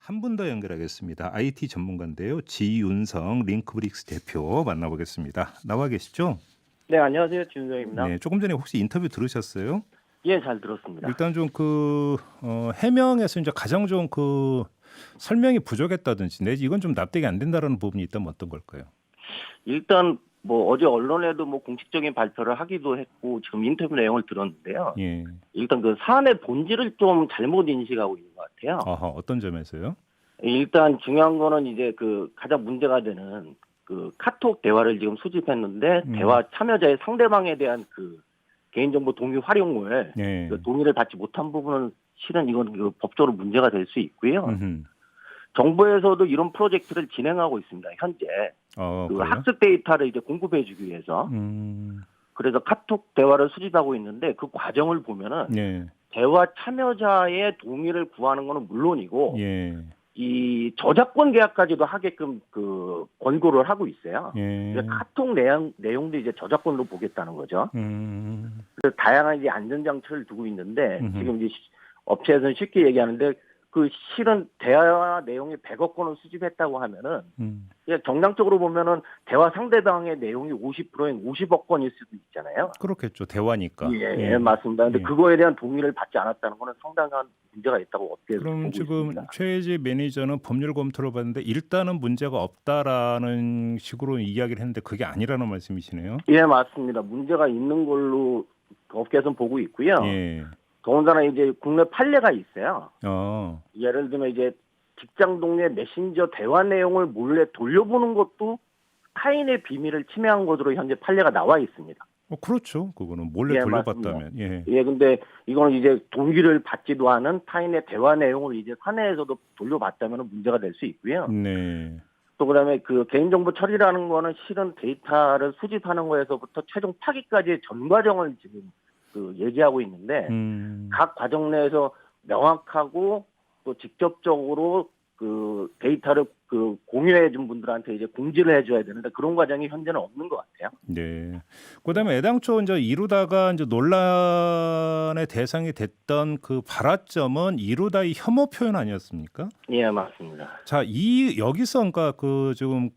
한 분 더 연결하겠습니다. IT 전문가인데요. 지윤성 링크브릭스 대표 만나보겠습니다. 나와 계시죠? 네, 안녕하세요. 진우정입니다. 네, 조금 전에 혹시 인터뷰 들으셨어요? 예, 잘 들었습니다. 일단 좀 해명에서 이제 가장 좀 설명이 부족했다든지 내지 이건 좀 납득이 안 된다라는 부분이 있다면 어떤 걸까요? 일단 뭐 어제 언론에도 뭐 공식적인 발표를 하기도 했고 지금 인터뷰 내용을 들었는데요. 예. 일단 그 사안의 본질을 좀 잘못 인식하고 있는 것 같아요. 아하, 어떤 점에서요? 일단 중요한 거는 이제 그 가장 문제가 되는 그 카톡 대화를 지금 수집했는데 대화 참여자의 상대방에 대한 그 개인정보 동의 활용을 예. 그 동의를 받지 못한 부분은 실은 이건 그 법적으로 문제가 될 수 있고요. 음흠. 정부에서도 이런 프로젝트를 진행하고 있습니다. 현재. 그 그래요? 학습 데이터를 이제 공급해주기 위해서. 그래서 카톡 대화를 수집하고 있는데 그 과정을 보면은 예. 대화 참여자의 동의를 구하는 거는 물론이고 예. 이 저작권 계약까지도 하게끔 그 권고를 하고 있어요. 예. 카톡 내용도 이제 저작권으로 보겠다는 거죠. 음. 그래서 다양한 이제 안전장치를 두고 있는데 음흠. 지금 이제 업체에서는 쉽게 얘기하는데 그 실은 대화 내용이 100억 건을 수집했다고 하면은 정량적으로 보면은 대화 상대방의 내용이 50%인 50억 건일 수도 있잖아요. 그렇겠죠. 대화니까. 예, 맞습니다. 근데 예. 그거에 대한 동의를 받지 않았다는 거는 상당한 문제가 있다고 업계에서 그럼 보고 지금 있습니다. 최혜지 매니저는 법률 검토를 받는데 일단은 문제가 없다라는 식으로 이야기를 했는데 그게 아니라는 말씀이시네요. 예, 맞습니다. 문제가 있는 걸로 업계에서는 보고 있고요. 예. 더군다나 이제 국내 판례가 있어요. 어. 예를 들면 이제 직장 동료 메신저 대화 내용을 몰래 돌려보는 것도 타인의 비밀을 침해한 것으로 현재 판례가 나와 있습니다. 그렇죠. 그거는 몰래 예, 돌려봤다면. 예. 예, 근데 이거는 이제 동의를 받지도 않은 타인의 대화 내용을 이제 사내에서도 돌려봤다면 문제가 될 수 있고요. 네. 또 그다음에 그 개인정보 처리라는 거는 실은 데이터를 수집하는 거에서부터 최종 파기까지의 전 과정을 지금 그 얘기하고 있는데 각 과정 내에서 명확하고 또 직접적으로 그 데이터를 그 공유해 준 분들한테 이제 공지를 해줘야 되는데 그런 과정이 현재는 없는 것 같아요. 네. 그다음에 애당초 이제 이루다가 이제 논란의 대상이 됐던 그 발화점은 이루다의 혐오 표현 아니었습니까? 예, 맞습니다. 자, 여기서 그러니까 지금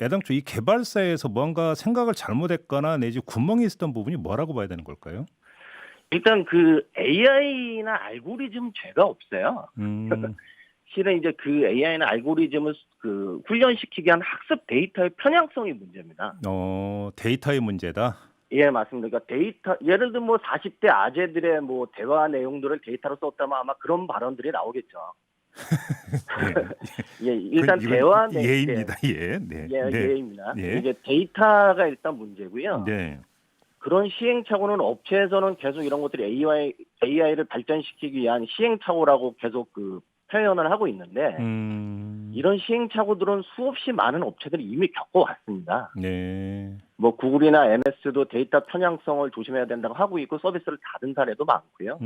애당초 이 개발사에서 뭔가 생각을 잘못했거나 내지 구멍이 있었던 부분이 뭐라고 봐야 되는 걸까요? 일단 그 AI나 알고리즘 죄가 없어요. 실은 이제 그 AI나 알고리즘을 그 훈련시키기 위한 학습 데이터의 편향성이 문제입니다. 데이터의 문제다. 예, 맞습니다. 그러니까 데이터, 예를 들면 뭐 40대 아재들의 뭐 대화 내용들을 데이터로 썼다면 아마 그런 발언들이 나오겠죠. 예, 일단 대화 예입니다. 예. 네. 예, 네. 예입니다. 네. 이제 데이터가 일단 문제고요. 네. 그런 시행착오는 업체에서는 계속 이런 것들이 AI를 발전시키기 위한 시행착오라고 계속 그 표현을 하고 있는데 이런 시행착오들은 수없이 많은 업체들이 이미 겪어왔습니다. 네. 뭐 구글이나 MS도 데이터 편향성을 조심해야 된다고 하고 있고 서비스를 닫은 사례도 많고요.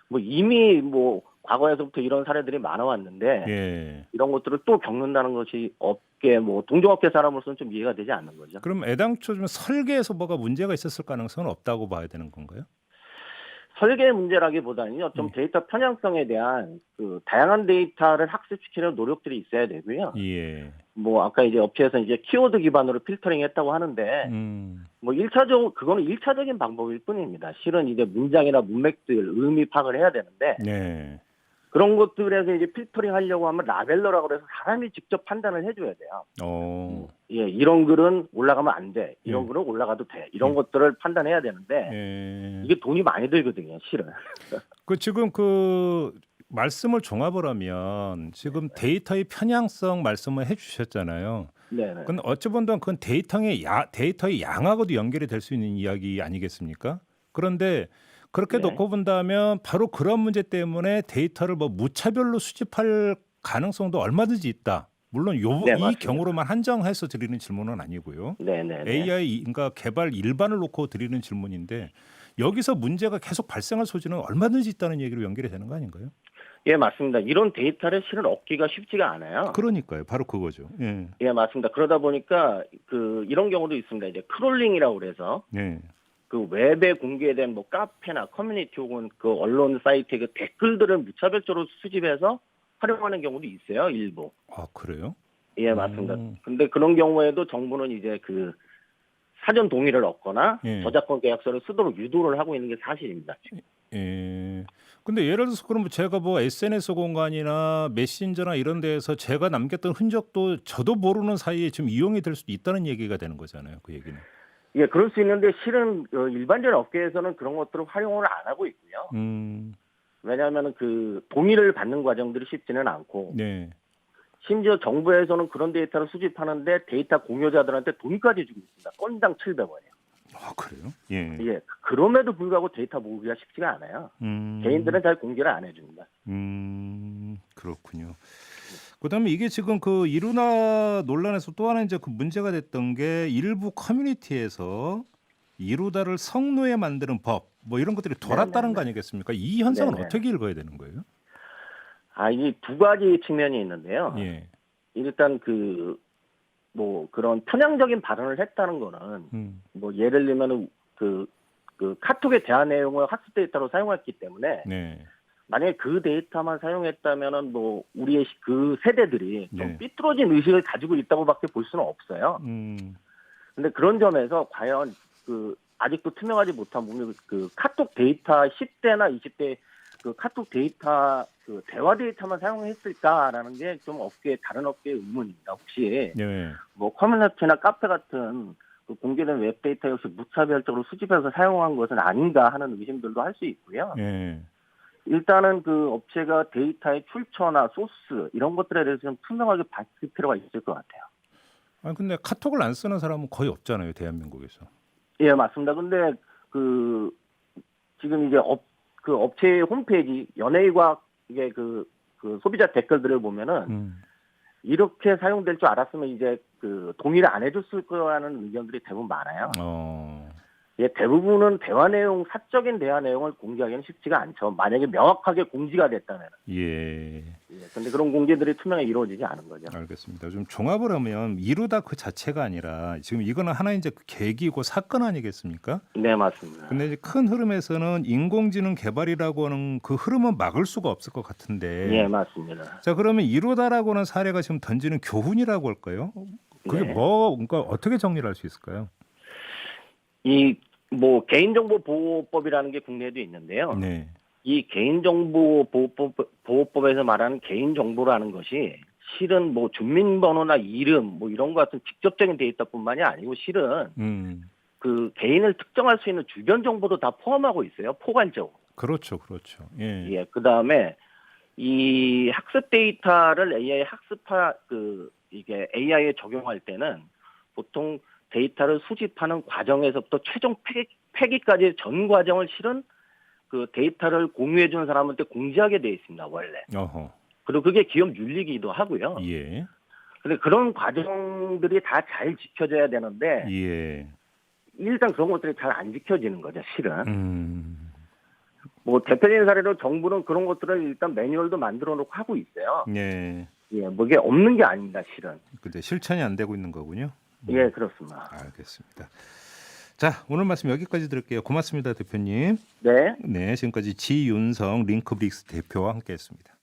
뭐 이미 뭐 과거에서부터 이런 사례들이 많아왔는데 예. 이런 것들을 또 겪는다는 것이 업계 뭐 동종업계 사람으로서는 좀 이해가 되지 않는 거죠. 그럼 애당초 좀 설계에서 뭐가 문제가 있었을 가능성은 없다고 봐야 되는 건가요? 설계 문제라기보다는요, 좀 데이터 편향성에 대한 그 다양한 데이터를 학습시키는 노력들이 있어야 되고요. 예. 뭐 아까 이제 업체에서 이제 키워드 기반으로 필터링 했다고 하는데 뭐 그거는 1차적인 방법일 뿐입니다. 실은 이제 문장이나 문맥들 의미 파악을 해야 되는데 네. 그런 것들에서 이제 필터링 하려고 하면 라벨러라고 해서 사람이 직접 판단을 해줘야 돼요. 예, 이런 글은 올라가면 안 돼. 이런 글은 올라가도 돼. 이런 것들을 판단해야 되는데 이게 돈이 많이 들거든요, 실은. 지금 말씀을 종합을 하면 지금 데이터의 편향성 말씀을 해주셨잖아요. 네네. 근데 어찌 본다면 그건 데이터의 양하고도 연결이 될 수 있는 이야기 아니겠습니까? 그런데 그렇게 놓고 본다면 바로 그런 문제 때문에 데이터를 뭐 무차별로 수집할 가능성도 얼마든지 있다. 물론 이 경우로만 한정해서 드리는 질문은 아니고요. AI 그러니까 개발 일반을 놓고 드리는 질문인데 여기서 문제가 계속 발생할 소지는 얼마든지 있다는 얘기로 연결이 되는 거 아닌가요? 예, 맞습니다. 이런 데이터를 실은 얻기가 쉽지가 않아요. 그러니까요. 바로 그거죠. 예. 예, 맞습니다. 그러다 보니까 이런 경우도 있습니다. 이제 크롤링이라고 그래서 그 웹에 공개된 뭐 카페나 커뮤니티 혹은 그 언론 사이트의 그 댓글들을 무차별적으로 수집해서 활용하는 경우도 있어요, 일부. 아, 그래요? 예, 맞습니다. 근데 그런 경우에도 정부는 이제 그 사전 동의를 얻거나 예. 저작권 계약서를 쓰도록 유도를 하고 있는 게 사실입니다. 예. 근데 예를 들어서 그러면 제가 뭐 SNS 공간이나 메신저나 이런 데에서 제가 남겼던 흔적도 저도 모르는 사이에 지금 이용이 될 수도 있다는 얘기가 되는 거잖아요. 그 얘기는. 예, 그럴 수 있는데 실은 일반적인 업계에서는 그런 것들을 활용을 안 하고 있고요. 왜냐하면 그 동의를 받는 과정들이 쉽지는 않고 네. 심지어 정부에서는 그런 데이터를 수집하는데 데이터 공유자들한테 돈까지 주고 있습니다. 건당 700원이요. 아, 그래요? 예. 예, 그럼에도 불구하고 데이터 모으기가 쉽지가 않아요. 개인들은 잘 공개를 안 해줍니다. 그렇군요. 그다음에 이게 지금 그 이루나 논란에서 또 하나 이제 그 문제가 됐던 게 일부 커뮤니티에서 이루다를 성노예 만드는 법 뭐 이런 것들이 돌았다는 거 아니겠습니까? 이 현상은 네네. 어떻게 읽어야 되는 거예요? 이 두 가지 측면이 있는데요. 예. 일단 그 뭐 그런 편향적인 발언을 했다는 거는 뭐 예를 들면은 그 카톡의 대화 내용을 학습 데이터로 사용했기 때문에 네. 만약에 그 데이터만 사용했다면은 뭐 우리의 그 세대들이 좀 네. 삐뚤어진 의식을 가지고 있다고밖에 볼 수는 없어요. 근데 그런 점에서 과연 그 아직도 투명하지 못한 부분이 그 카톡 데이터 10대나 20대 그 카톡 데이터 그 대화 데이터만 사용했을까라는 게 좀 다른 업계의 의문입니다. 혹시 네. 뭐 커뮤니티나 카페 같은 그 공개된 웹 데이터 역시 무차별적으로 수집해서 사용한 것은 아닌가 하는 의심들도 할 수 있고요. 네. 일단은 그 업체가 데이터의 출처나 소스 이런 것들에 대해서 좀 투명하게 밝힐 필요가 있을 것 같아요. 아니 근데 카톡을 안 쓰는 사람은 거의 없잖아요, 대한민국에서. 예, 맞습니다. 근데 그 지금 이제 그 업체의 홈페이지 연예의과 이게 그 소비자 댓글들을 보면은 이렇게 사용될 줄 알았으면 이제 그 동의를 안 해줬을 거라는 의견들이 대부분 많아요. 예, 대부분은 대화 내용, 사적인 대화 내용을 공개하기는 쉽지가 않죠. 만약에 명확하게 공지가 됐다면. 예. 근데 그런 공개들이 투명하게 이루어지지 않은 거죠. 알겠습니다. 좀 종합을 하면 이루다 그 자체가 아니라 지금 이거는 하나의 이제 계기고 사건 아니겠습니까? 네, 맞습니다. 근데 이제 큰 흐름에서는 인공지능 개발이라고 하는 그 흐름은 막을 수가 없을 것 같은데. 예, 맞습니다. 자, 그러면 이루다라고 하는 사례가 지금 던지는 교훈이라고 할까요? 그게 네. 그러니까 어떻게 정리를 할 수 있을까요? 이 뭐 개인정보보호법이라는 게 국내에도 있는데요. 네. 이 개인정보보호법에서 말하는 개인정보라는 것이 실은 뭐 주민번호나 이름 뭐 이런 것 같은 직접적인 데이터뿐만이 아니고 실은 그 개인을 특정할 수 있는 주변 정보도 다 포함하고 있어요. 포괄적으로. 그렇죠. 예. 그다음에 이 학습 데이터를 이게 AI에 적용할 때는 보통 데이터를 수집하는 과정에서부터 최종 폐기까지 전 과정을 실은 그 데이터를 공유해 주는 사람한테 공지하게 돼 있습니다, 원래. 어허. 그리고 그게 기업 윤리이기도 하고요. 예. 근데 그런 과정들이 다 잘 지켜져야 되는데 예. 일단 그런 것들이 잘 안 지켜지는 거죠, 실은. 뭐 대표적인 사례로 정부는 그런 것들을 일단 매뉴얼도 만들어 놓고 하고 있어요. 예. 예, 뭐 이게 없는 게 아닙니다, 실은. 근데 실천이 안 되고 있는 거군요. 예, 그렇습니다. 알겠습니다. 자, 오늘 말씀 여기까지 드릴게요. 고맙습니다, 대표님. 네. 네, 지금까지 지윤성 링크브릭스 대표와 함께했습니다.